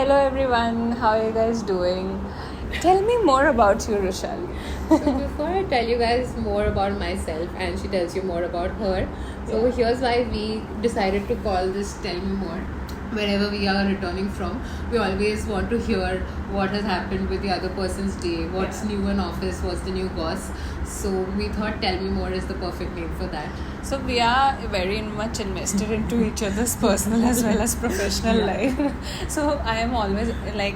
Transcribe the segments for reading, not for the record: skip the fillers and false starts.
Hello everyone, how are you guys doing? Tell me more about you, Rochelle. So before I tell you guys more about myself and she tells you more about her, so here's why we decided to call this Tell Me More. Wherever we are returning from, we always want to hear what has happened with the other person's day, what's new in office, what's the new boss. So we thought Tell Me More is the perfect name for that. So we are very much invested into each other's personal as well as professional life. So I am always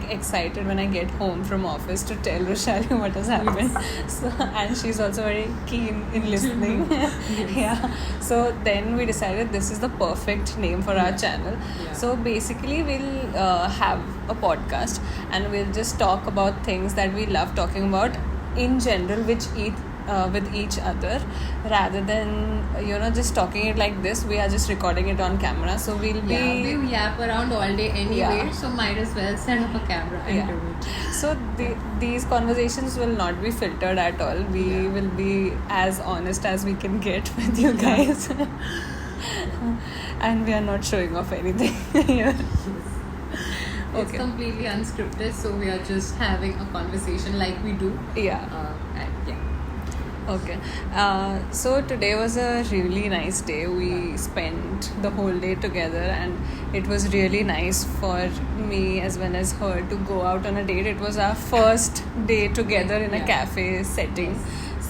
excited when I get home from office to tell Rochelle what has happened. So, and she's also very keen in listening. Yeah. So then we decided this is the perfect name for our channel. Yeah. So basically we'll have a podcast and we'll just talk about things that we love talking about in general, with each other, rather than just talking it like this. We are just recording it on camera, so we'll be we yap around all day anyway, so might as well set up a camera and do it. So these conversations will not be filtered at all. We will be as honest as we can get with you guys. And we are not showing off anything here. It's completely unscripted, so we are just having a conversation like we do. Okay. So today was a really nice day. We spent the whole day together and it was really nice for me as well as her to go out on a date. It was our first day together in a cafe setting.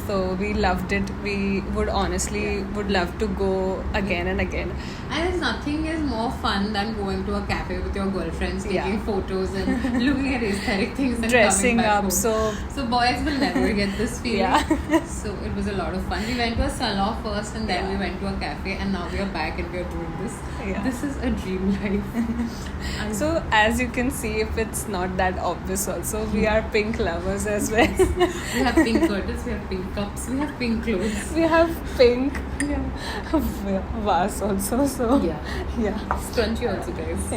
So we loved it. We would love to go again and again. And nothing is more fun than going to a cafe with your girlfriends, taking photos and looking at aesthetic things and dressing coming back up. home. So boys will never get this feeling. So it was a lot of fun. We went to a salon first and then we went to a cafe, and now we are back and we are doing this. This is a dream life. So as you can see, if it's not that obvious also, we are pink lovers as well. We have pink curtains, we have pink cups, we have pink clothes. We have pink vase also. So Scrunchy also, guys.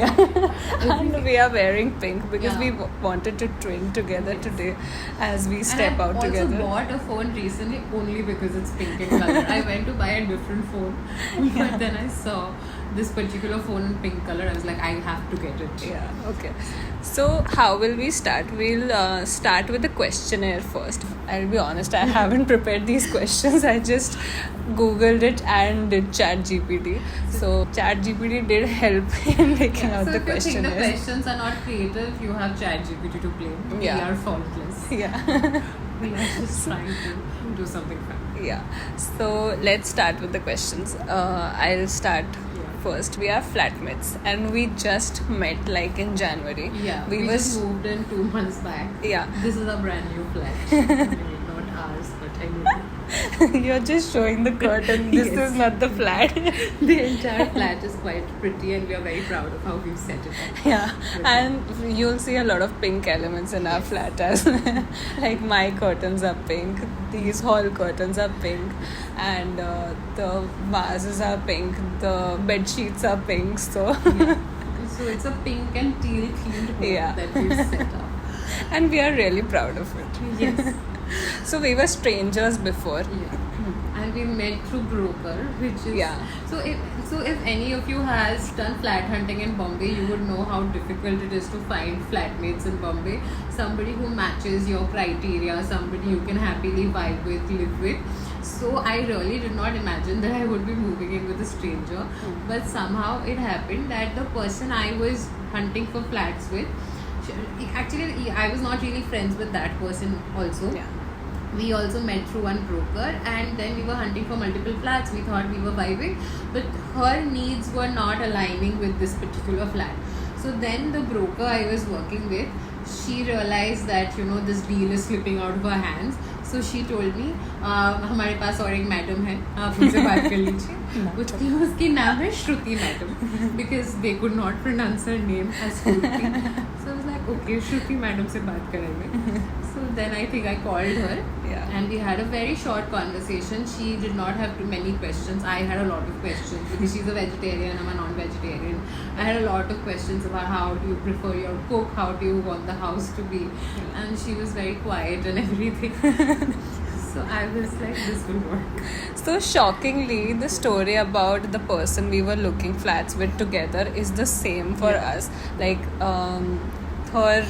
And we are wearing pink because we wanted to twin together today as we step out together. I also bought a phone recently only because it's pink in color. I went to buy a different phone, but then I saw this particular phone in pink color. I was like, I have to get it. Okay. So how will we start? We'll start with the questionnaire first. I'll be honest, I haven't prepared these questions. I just googled it and did ChatGPT. So ChatGPT did help in making out the questionnaire. So if you think the questions are not creative, you have ChatGPT to blame. We are faultless. We are just trying to do something fun. So let's start with the questions. I'll start first. We are flatmates and we just met in January. We just moved in 2 months back. This is a brand new flat. Not ours, but anyway. You're just showing the curtain. This is not the flat. The entire flat is quite pretty and we are very proud of how we've set it up. And you'll see a lot of pink elements in our flat as well. Like my curtains are pink, these hall curtains are pink, and the vases are pink, the bed sheets are pink. So it's a pink and teal themed home that we've set up. And we are really proud of it. Yes. So we were strangers before. And we met through broker, which is So if any of you has done flat hunting in Bombay, you would know how difficult it is to find flatmates in Bombay. Somebody who matches your criteria, somebody you can happily vibe with, live with. So I really did not imagine that I would be moving in with a stranger, but somehow it happened that the person I was hunting for flats with, actually I was not really friends with that person also. We also met through one broker, and then we were hunting for multiple flats. We thought we were vibing, but her needs were not aligning with this particular flat. So then the broker I was working with, she realized that this deal is slipping out of her hands. So she told me, हमारे पास और एक madam है, आप उनसे बात कर लीजिए. उसकी नाम है श्रुति madam, because they could not pronounce her name as Shruti. So I was like, okay, Shruti madam से बात करेंगे. So then I think I called her, and we had a very short conversation. She did not have too many questions. I had a lot of questions because she's a vegetarian, I'm a non-vegetarian. I had a lot of questions about how do you prefer your cook, how do you want the house to be, and she was very quiet and everything. So I was like, this will work. So shockingly, the story about the person we were looking flats with together is the same for us. her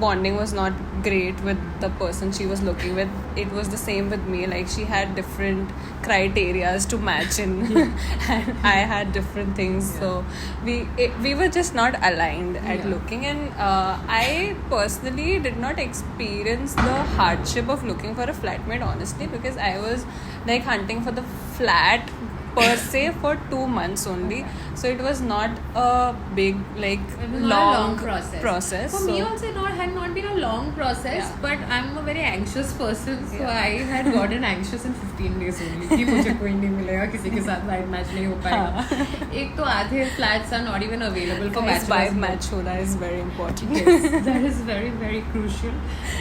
bonding was not great with the person she was looking with. It was the same with me. Like, she had different criterias to match in, and I had different things. So we were just not aligned at looking. And I personally did not experience the hardship of looking for a flatmate, honestly, because I was like hunting for the flat per se for 2 months only. So it was not a big, like, It was not a long process. For me also, it had not been a long process, but I'm a very anxious person, so I had gotten anxious in 15 days only. कि मुझे कोई नहीं मिलेगा, किसी के साथ night match नहीं हो पाएगा. एक तो आधे flats are not even available for Guys, bachelors. vibe match होना is very important. Yes, that is very very crucial.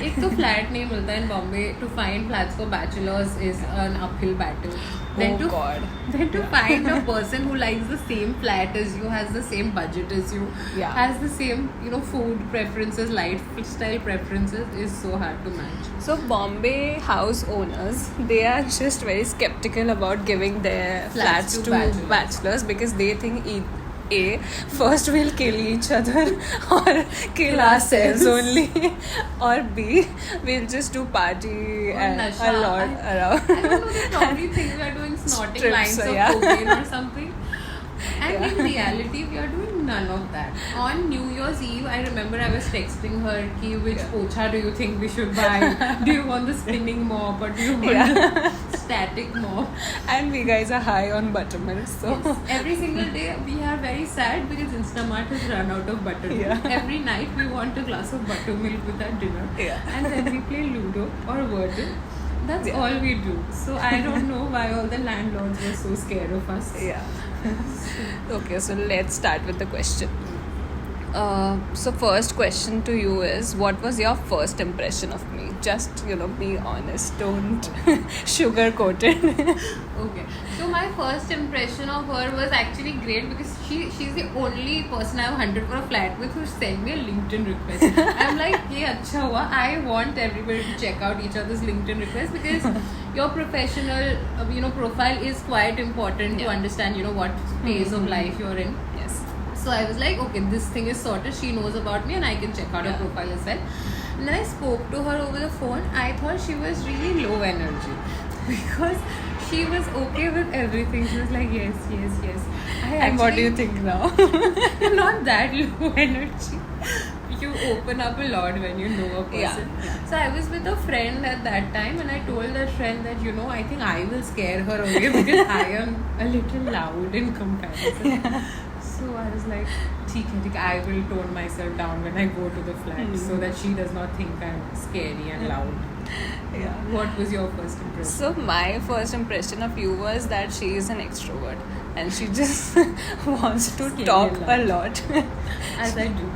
एक तो flat नहीं मिलता in Bombay. To find flats for bachelors is an uphill battle. Then to find a person who likes the same flat as you, has the same budget as you, has the same, food preferences, lifestyle preferences, is so hard to match. So Bombay house owners, they are just very skeptical about giving their flats to bachelors because they think first we'll kill each other or kill ourselves only, or B, we'll just do party and a lot around. I don't know, they probably think we are doing snorting lines of cocaine or something. And in reality, we are doing none of that. On New Year's Eve, I remember I was texting her, which pocha do you think we should buy? Do you want the spinning mop or do you want the static mop? And we guys are high on buttermilk. So every single day, we are very sad because Instamart has run out of buttermilk. Every night, we want a glass of buttermilk with our dinner. And then we play Ludo or Wordle. That's all we do. So I don't know why all the landlords were so scared of us. Okay, so let's start with the question. So first question to you is, what was your first impression of me? Just, be honest. Don't sugarcoat it. Okay. So my first impression of her was actually great because she's the only person I've hunted for a flat with who sent me a LinkedIn request. I'm like, acha hua. I want everybody to check out each other's LinkedIn requests because your professional, profile is quite important to understand, what phase of life you're in. Yes. So I was like, okay, this thing is sorted. She knows about me and I can check out her profile as well. And then I spoke to her over the phone. I thought she was really low energy because she was okay with everything. She was like, yes. And what do you think now? Not that low energy. You open up a lot when you know a person. So I was with a friend at that time and I told that friend that, I think I will scare her away because I am a little loud in comparison. So I was like, I will tone myself down when I go to the flat so that she does not think I'm scary and loud. What was your first impression? So my first impression of you was that she is an extrovert and she just wants to talk a lot. As I do.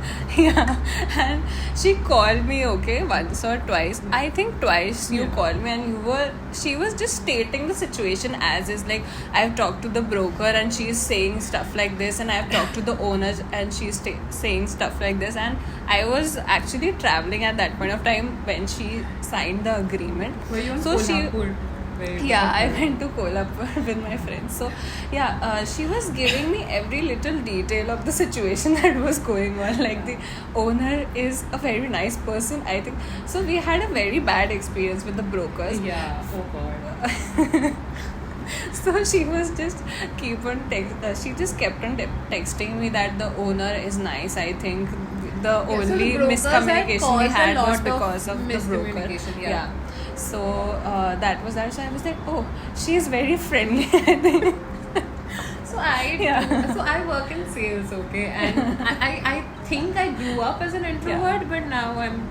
And she called me, once or twice. I think twice you called me and she was just stating the situation as is. Like, I've talked to the broker and she's saying stuff like this, and I've talked to the owners and she's saying stuff like this. And I was actually traveling at that point of time when she signed the agreement. Were you on Kolhapur? I went to Kolhapur with my friends. So she was giving me every little detail of the situation that was going on. Like, the owner is a very nice person, I think. So we had a very bad experience with the brokers. Oh God. So she was just she just kept on texting me that the owner is nice. I think the only miscommunication we had was because of the broker. So that was that. So I was like, she is very friendly, I think. So I work in sales, and I think I grew up as an introvert, but now I'm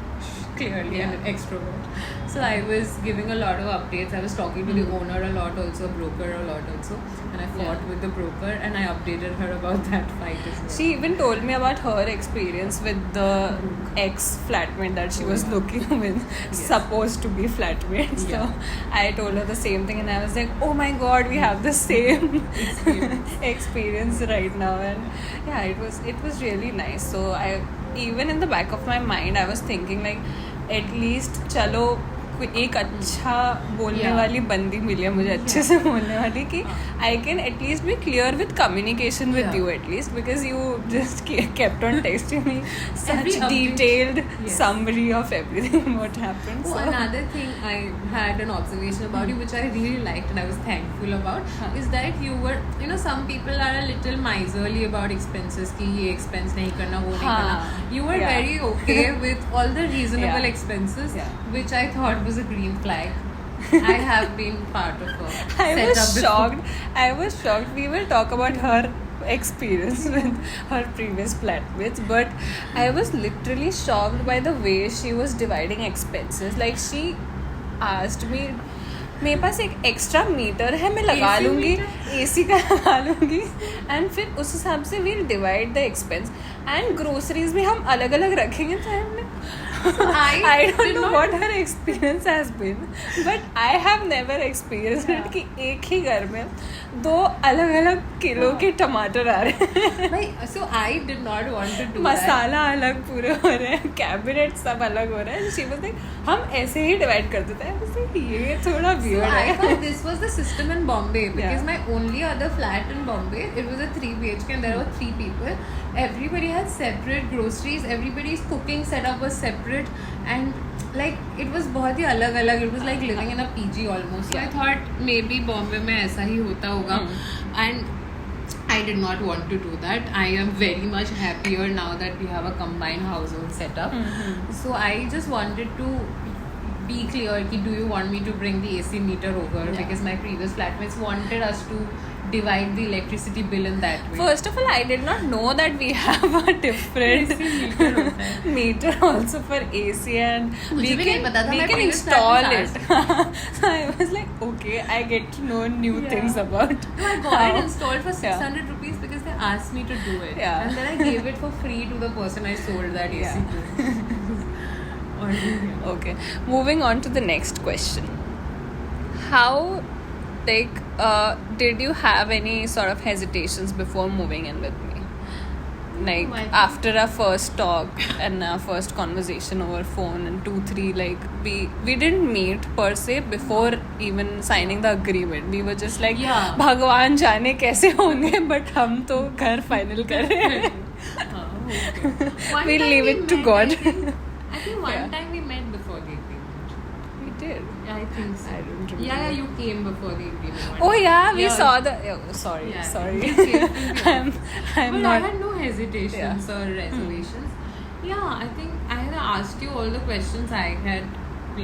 clearly an extrovert. So I was giving a lot of updates. I was talking to the owner a lot also, broker a lot also, and I fought with the broker and I updated her about that fight as well. She even told me about her experience with the ex-flatmate that she was looking with, supposed to be flatmate. So I told her the same thing and I was like, oh my god, we have the same experience right now. And it was really nice. So even in the back of my mind, I was thinking like, at least chalo एक अच्छा बोलने Yeah. वाली बंदी मिली है मुझे अच्छे से बोलने वाली कि I can at least be clear with communication with Yeah. You at least because you just kept on texting me such Every update. detailed Yes. summary of everything what happened. Oh, So another thing I had an observation about you, which I really liked and I was thankful about, is that you were, you know, some people are a little miserly about expenses. कि ये expense नहीं करना, वो नहीं करना. You were Yeah. very okay with all the reasonable Yeah. expenses, Yeah. which I thought was a green flag. I have been part of a I was setup before. shocked. I was shocked. We will talk about her experience with her previous flatmates, but I was literally shocked by the way she was dividing expenses. Like she asked me, मेरे पास एक extra metre है मैं लगा AC लूँगी meter? AC का लगा लूँगी and फिर उस हिसाब से we'll divide the expense and groceries भी हम अलग अलग रखेंगे तो हमने I don't did know not- what her experience has been, but I have never experienced it कि एक ही घर में 2 अलग अलग किलो के टमाटर आ रहे हैं Like, so I did not want to do that. मसाला अलग पूरे हो रहे हैं कैबिनेट सब अलग हो रहे हैं शी वाज लाइक हम ऐसे ही डिवाइड कर देते हैं बस ये थोड़ा So वियर्ड I है thought this was the system in Bombay because Yeah. my only other flat in Bombay, it was a 3 BHK and there were 3 people. Everybody had separate groceries. Everybody's cooking setup was separate and like it was बहुत ही अलग अलग. It was like living in a PG almost. So I Yeah. thought maybe Bombay में ऐसा ही होता होगा. And I did not want to do that. I am very much happier now that we have a combined household setup. So I just wanted to be clear कि do you want me to bring the AC meter over Yeah. because my previous flatmates wanted us to divide the electricity bill in that way. First of all, I did not know that we have a different AC meter होता है. meter also for AC and मुझे we भी नहीं can, पता था, we मैं can previous install flatmates it. So I was like, okay, I get to know new Yeah. things about No, I got it how- installed for Yeah. 600 rupees because they asked me to do it. Yeah. And then I gave it for free to the person I sold that AC Yeah. to. Or, yeah. Okay, moving on to the next question. How, like, did you have any sort of hesitations before moving in with me? Like, I think- after our first talk and our first conversation over phone and 2-3, like, we didn't meet per se before even signing the agreement. We were just like, Yeah. भगवान जाने कैसे होंगे, but हम तो घर final कर रहे हैं. Okay. One We'll time leave we it to met, God. I think one Yeah. time we met before the agreement. We did. I think so. I don't remember. Yeah, you came before the agreement. Oh yeah, we Yeah. saw the. Oh, sorry, Yeah. sorry. You came to the I'm But not. I had no hesitations or reservations. Yeah, I think I had asked you all the questions I had,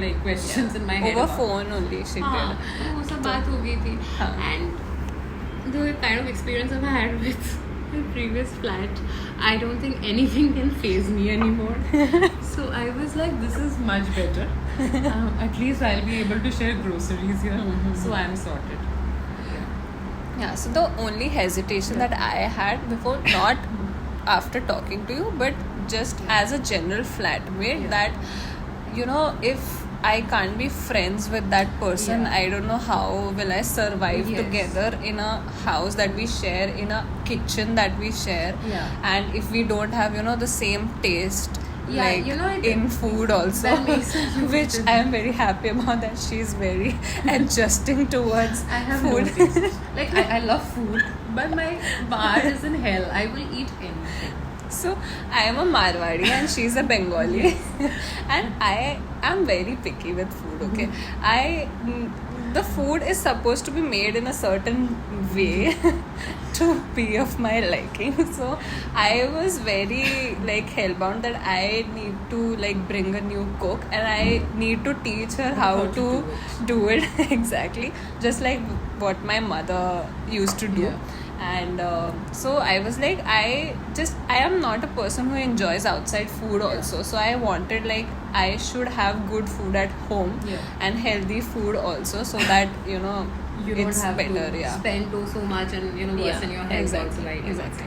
like questions in my head. Over about. phone only she हाँ, did. तो वो सब बात हो गई थी. हाँ. And the kind of experience I've had with my previous flat, I don't think anything can faze me anymore. So I was like, this is much better. At least I'll be able to share groceries here. So I'm sorted. Yeah. So the only hesitation that I had before, not after talking to you, but just as a general flatmate, Yeah. that you know if I can't be friends with that person, Yeah. I don't know how will I survive Yes. together in a house that we share, in a kitchen that we share, Yeah. and if we don't have the same taste. Yeah, like you know, it- in food also, that makes a huge which I am very happy about that she's very adjusting towards I have food. noticed. Like I love food, but my bar is in hell. I will eat anything. So I am a Marwadi and she's a Bengali, and I am very picky with food. Okay, the food is supposed to be made in a certain way to be of my liking. So I was very like hellbound that I need to like bring a new cook and I need to teach her how to do it exactly, just like what my mother used to do. Yeah. And so I was like, I am not a person who enjoys outside food also. So I wanted like I should have good food at home. Yeah. And healthy food also, so that You don't it's have better. to Yeah. spend so much and worsen your health exactly, also, right? exactly.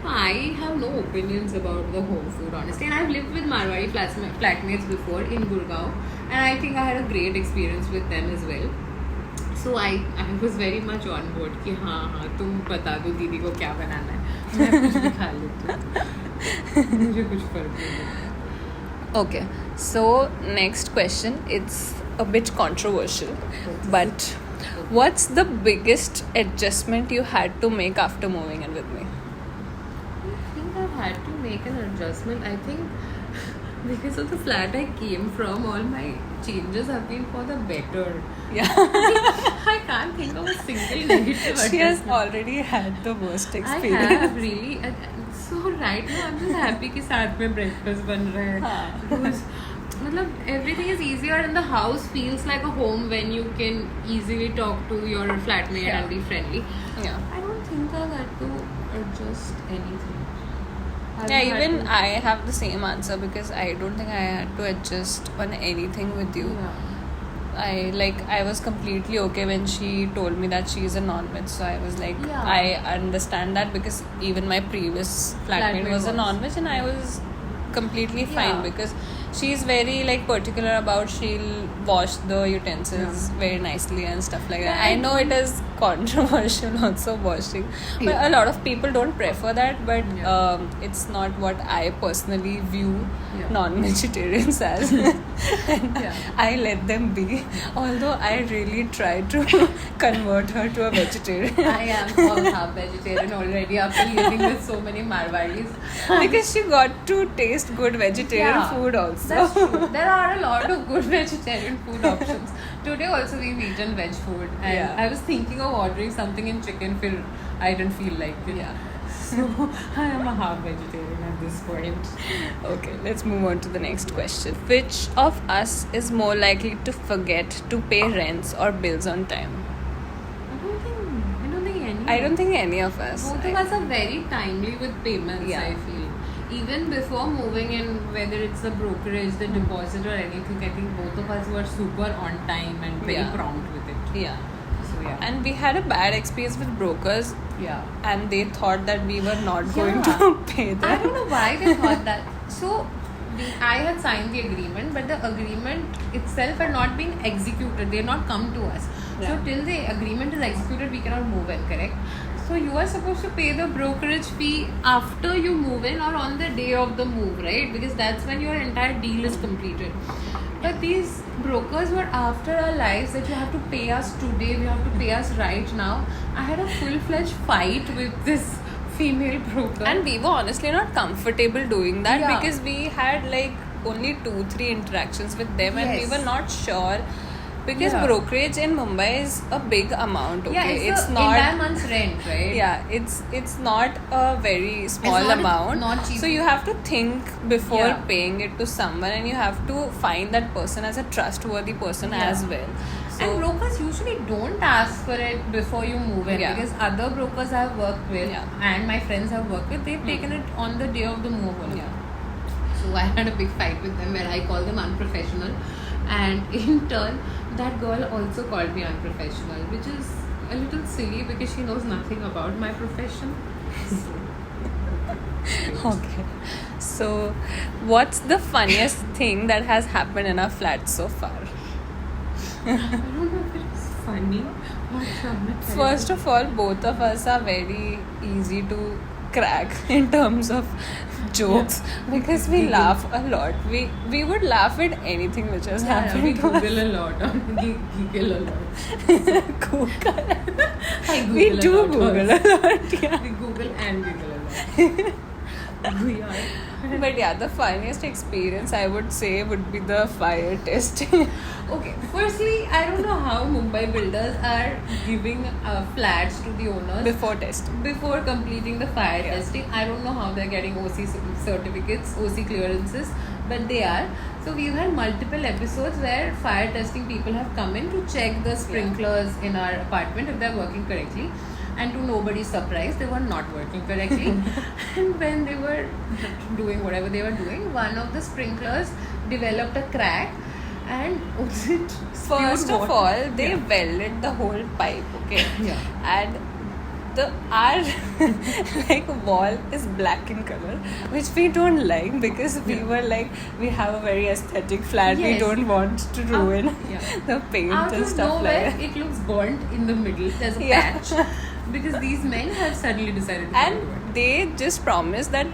I have no opinions about the home food, honestly. And I've lived with Marwari flatmates before in Gurgaon, and I think I had a great experience with them as well. So I was very much on board कि हाँ तुम बता दो दीदी को क्या बनाना है, मैं कुछ भी खा लेती हूँ, मुझे कुछ फर्क नहीं पड़ता. Okay, so next question, it's a bit controversial, but what's the biggest adjustment you had to make after moving in with me? I think I've had to make an adjustment. I think because of the flat I came from, all my changes have been for the better. Yeah. I can't think of a single negative She has adjustment. already had the worst I experience. have really. So right now I'm just happy कि साथ में breakfast बन रहा है. हाँ. रोज मतलब everything is easier and the house feels like a home when you can easily talk to your flatmate Yeah. and be friendly. Yeah. I don't think I've had to adjust anything. I've Yeah, had even to- I have the same answer because I don't think I had to adjust on anything with you. Yeah. I was completely okay when she told me that she is a non-veg, so I was like, Yeah. I understand that because even my previous flatmate was a was. non-veg and I was completely fine Yeah. because she's very like particular about she'll wash the utensils Yeah. very nicely and stuff like that. Yeah, I know it is controversial also washing, but Yeah. a lot of people don't prefer that, but Yeah. it's not what I personally view Yeah. non-vegetarians as. And Yeah. I let them be, although I really try to convert her to a vegetarian. I am all half vegetarian already after living with so many Marwadis. Because she got to taste good vegetarian Yeah, food also. That's true. There are a lot of good vegetarian food options. Today also we've eaten veg food and Yeah. I was thinking of ordering something in chicken fil I didn't feel like it. Yeah. So I am a half vegetarian at this point. Okay, let's move on to the next question. Which of us is more likely to forget to pay rents or bills on time? I don't think any. I don't think any of us. Both of us are very timely with payments, Yeah. I feel. Even before moving in, whether it's the brokerage, the deposit, or anything, I think both of us were super on time and very Yeah. prompt with it. Yeah. So, yeah. And we had a bad experience with brokers yeah. and they thought that we were not going Yeah. to pay I them. don't know why they thought that. So, I had signed the agreement, but the agreement itself had not been executed. They had not come to us. So, Yeah. till the agreement is executed, we cannot move in, correct? So, you are supposed to pay the brokerage fee after you move in or on the day of the move, right? Because that's when your entire deal is completed. But these brokers were after our lives that you have to pay us today, you have to pay us right now. I had a full-fledged fight with this female broker. And we were honestly not comfortable doing that Yeah. because we had like only 2-3 interactions with them and we Yes. were not sure because Yeah. brokerage in Mumbai is a big amount. Okay, yeah, it's the not. entire month's rent, right? Yeah, it's not a very small not- amount. not cheap. So you have to think before Yeah. paying it to someone, and you have to find that person as a trustworthy person Yeah. as well. So And brokers usually don't ask for it before you move in Yeah. because other brokers I've worked with Yeah. and my friends have worked with, they've taken it on the day of the move only. yeah. So I had a big fight with them where I called them unprofessional, and in turn, that girl also called me unprofessional, which is a little silly because she knows nothing about my profession. Okay. So, what's the funniest thing that has happened in our flat so far? I don't know if it's funny or traumatizing. First of all, both of us are very easy to crack in terms of jokes because we laugh a lot. We would laugh at anything which has we happened to us. Google a lot. Giggle a lot. Google. I Google We a do lot Google also. a lot. Yeah. We Google and Giggle a lot. We are. But yeah, the funniest experience I would say would be the fire testing. Okay, firstly, I don't know how Mumbai builders are giving flats to the owners Before testing. before completing the fire Yeah. testing. I don't know how they're getting OC certificates, OC clearances, but they are. So we've had multiple episodes where fire testing people have come in to check the sprinklers in our apartment if they're working correctly. And to nobody's surprise, they were not working correctly. And when they were doing whatever they were doing, one of the sprinklers developed a crack and it First spewed of water. all, they Yeah. welded the whole pipe, okay? Yeah. And our like wall is black in color, which we don't like because we Yeah. were like we have a very aesthetic flat. We Yes. don't want to ruin yeah. the paint Out and of stuff like nowhere, that. it looks burnt in the middle. There's a Yeah. patch because these men have suddenly decided to do And it. they just promised that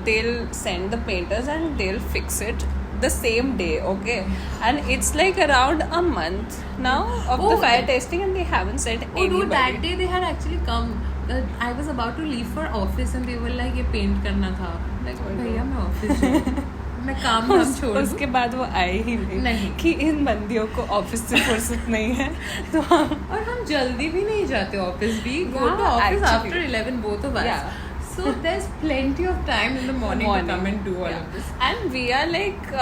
they'll send the painters and they'll fix it the same day, okay? And it's like around a month now of the Oh, fire yeah. testing, and they haven't sent Oh no, that anybody. day they had actually come. I was about to leave for office and they were like, ये paint करना था. Like, Oh, no. भैया मैं office जाऊँ. मैं काम धाम छोड़ दूँ. उसके बाद वो आए ही नहीं. नहीं कि इन बंदियों को ऑफिस से फुर्सत नहीं है, तो हम और हम जल्दी भी नहीं जाते ऑफिस भी. Go Yeah, to office actually. after 11, both of us. Yeah. So there's plenty of time in the morning to come and do all Yeah. of this. And we are like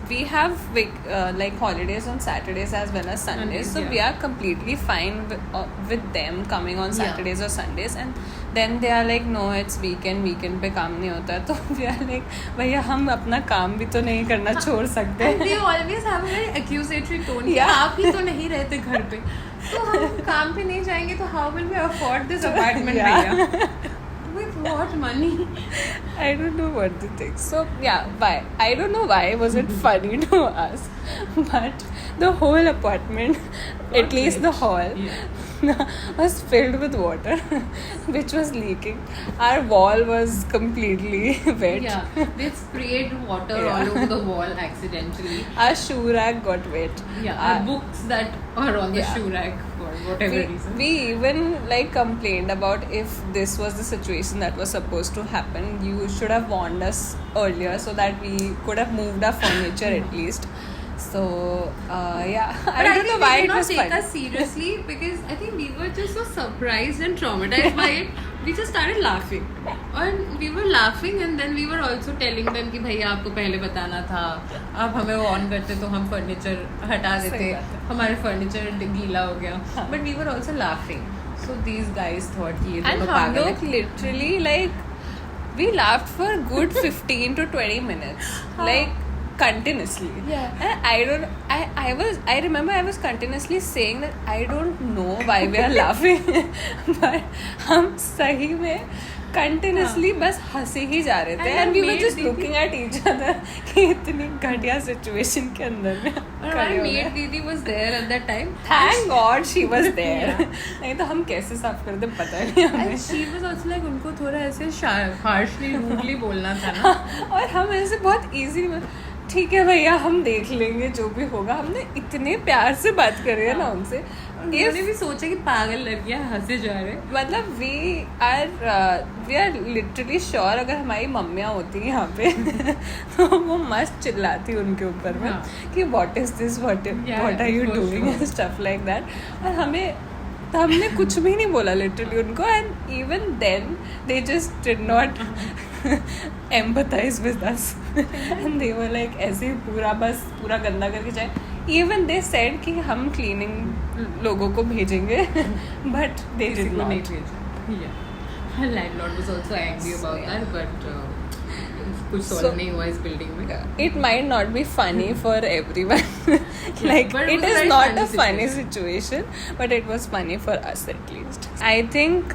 we have like holidays on Saturdays as well as Sundays, so Yeah. we are completely fine with them coming on Yeah. Saturdays or Sundays. And then they are like, no, it's weekend पे काम नहीं होता है, तो we are like, भैया हम अपना काम भी तो नहीं करना छोड़ सकते. And they always have a very accusatory tone. कि Yeah. आप ही तो नहीं रहते घर पे, तो हम काम पे नहीं जाएंगे तो how will we afford this apartment? Yeah. भैया? With what money? I don't know what to think. So yeah, why? I don't know why was it funny to us, but the whole apartment, at least the hall, was filled with water, which was leaking. Our wall was completely wet. Yeah, they sprayed water Yeah. all over the wall accidentally. Our shoe rack got wet. Yeah, our books that are on the Yeah. shoe rack for whatever reason. We even like complained about if this was the situation that was supposed to happen, you should have warned us earlier so that we could have moved our furniture at least. So yeah, But I don't know think why they did it not was take funny. us seriously because I think we were just so surprised and traumatized by it. We just started laughing. And we were laughing and then we were also telling them कि भैया आपको पहले बताना था. आप हमें warn करते तो हम furniture हटा देते. सही बात है. हमारे furniture गीला हो गया. But we were also laughing. So these guys thought कि ये And दोनों हम पागल लोग हैं. literally like we laughed for a good 15 to 20 minutes, like continuously. Yeah. And I remember I was continuously saying that I don't know why we are laughing, but हम सही में continuously बस हंसे ही जा रहे थे, And and we were maid just दीदी- looking at each other कि इतनी घटिया situation के अंदर में और खड़े हमारी हो गए. maid दीदी was there at that time. Thank God she was there. Yeah. नहीं तो हम कैसे साफ करते पता नहीं हमें. And she was also like उनको थोड़ा ऐसे harshly, rudely बोलना था ना. और हम ऐसे बहुत इजी ठीक है भैया हम देख लेंगे जो भी होगा. हमने इतने प्यार से बात करी है ना उनसे. उन्होंने भी सोचा कि पागल लड़कियां हंसे जा रहे. मतलब वी आर लिटरली श्योर अगर हमारी मम्मियाँ होती हैं यहाँ पे तो वो मस्त चिल्लाती उनके ऊपर में कि what is this, what are you for doing sure. Stuff like that. और हमने कुछ भी नहीं बोला लिटरली उनको. And even then they just did not empathize with us and they were like ऐसे ही पूरा गंदा करके जाए. Even they said कि हम cleaning लोगों को भेजेंगे but they किसी did को नहीं not. भेजा. Yeah. Her landlord was also angry about So, yeah. that, but कुछ So- solve नहीं हुआ इस building में. It might not be funny for everyone. Like but it it was a is very not funny a funny situation, but it was funny for us at least. I think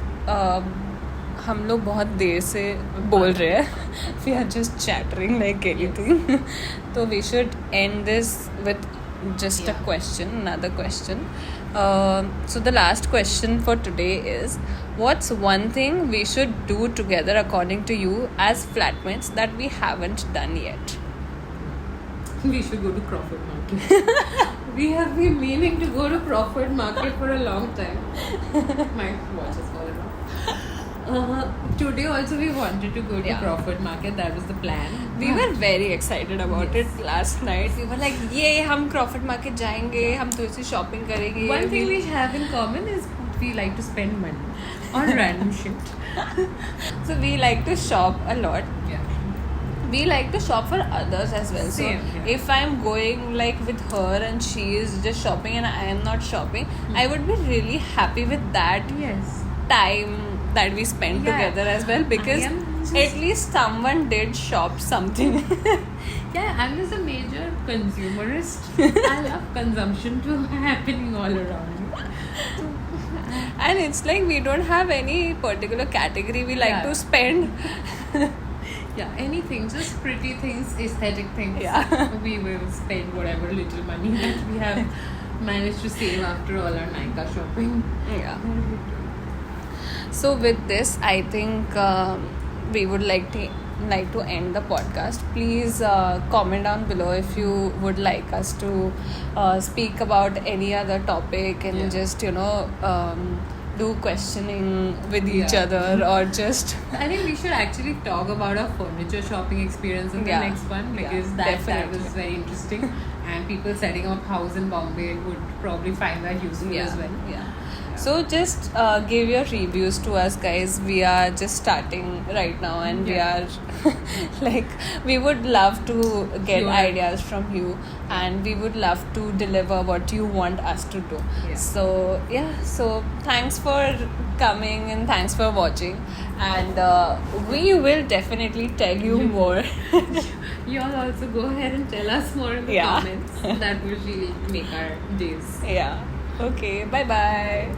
हम लोग बहुत देर से बोल रहे हैं. We are just chattering like anything. So we should end this with just a Yeah. question, another question. So the last question for today is, what's one thing we should do together according to you as flatmates that we haven't done yet? We should go to Crawford Market. We have been meaning to go to Crawford Market for a long time. My watch is fallen off. Today also we wanted to go to Yeah. Crawford Market. That was the plan. We were very excited about Yes. it last night. We were like, ये हम Crawford Market जाएंगे, हम तो इसे shopping करेंगे. One thing we have in common is we like to spend money on random shit. So we like to shop a lot. Yeah. We like to shop for others as well. Same, So yeah. if I'm going like with her and she is just shopping and I am not shopping, I would be really happy with that Yes. time that we spent Yeah. together as well, because I am just- at least someone did shop something. Yeah, I'm just a major consumerist. I love consumption to happening all around me. And it's like we don't have any particular category we like Yeah. to spend. Yeah, anything, just pretty things, aesthetic things. Yeah. We will spend whatever little money that we have managed to save after all our Nykaa shopping. Yeah. So with this, I think we would like to like to end the podcast. Please comment down below if you would like us to speak about any other topic and Yeah. just do questioning with each Yeah. other or just I think we should actually talk about our furniture shopping experience in the Yeah. next one, Yeah, because that definitely. was very interesting, and people setting up house in Bombay would probably find that useful as well. Yeah. So just give your reviews to us, guys. We are just starting right now, and Yeah. we are like, we would love to get Your ideas from you, and we would love to deliver what you want us to do. Yeah. So so thanks for coming and thanks for watching, and we will definitely tell you more. You all also go ahead and tell us more in the Yeah. comments. That will really make our days. Yeah. Okay. Bye bye.